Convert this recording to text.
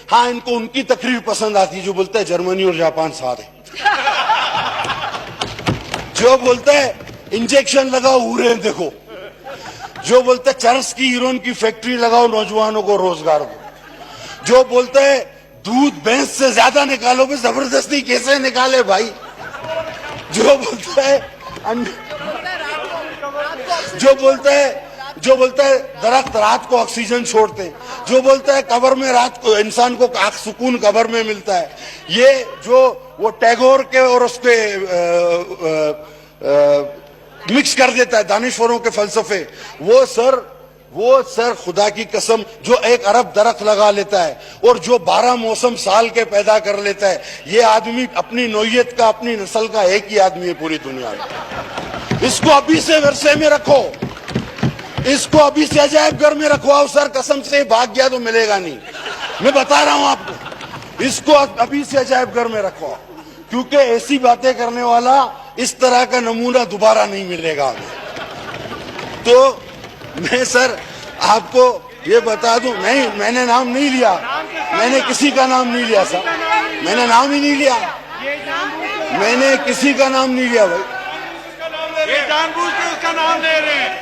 हाँ, इनको उनकी तकरीर पसंद आती है जो बोलता है जर्मनी और जापान साथ है, जो बोलता है इंजेक्शन लगाओ उरे देखो, जो बोलता है चरस की हीरोइन की फैक्ट्री लगाओ नौजवानों को रोजगार दो, जो बोलता है दूध भैंस से ज्यादा निकालोगे जबरदस्ती कैसे निकाले भाई, जो बोलता है जो बोलता है दरख्त रात को ऑक्सीजन छोड़ते हैं, जो बोलता है कब्र में रात को इंसान को सुकून कब्र में मिलता है, ये जो वो टैगोर के और उसके मिक्स कर देता है दानिश्वरों के फलसफे, वो सर खुदा की कसम जो 1 अरब दरख्त लगा लेता है और जो 12 मौसम साल के पैदा कर लेता है, ये आदमी अपनी नौयत का अपनी नस्ल का एक ही आदमी है पूरी दुनिया में। इसको अभी से वर्षे में रखो, इसको अभी से अजायब घर में रखवाओ सर, कसम से भाग गया तो मिलेगा नहीं, मैं बता रहा हूं आपको, इसको अभी से अजायब घर में रखवाओ, क्योंकि ऐसी बातें करने वाला इस तरह का नमूना दोबारा नहीं मिलेगा हमें। तो मैं सर आपको ये बता दूं, नहीं मैंने नाम नहीं लिया, मैंने किसी का नाम नहीं लिया सर, मैंने नाम ही नहीं लिया, मैंने किसी का नाम नहीं लिया भाई, ये जानबूझ के उसका नाम ले रहे हैं।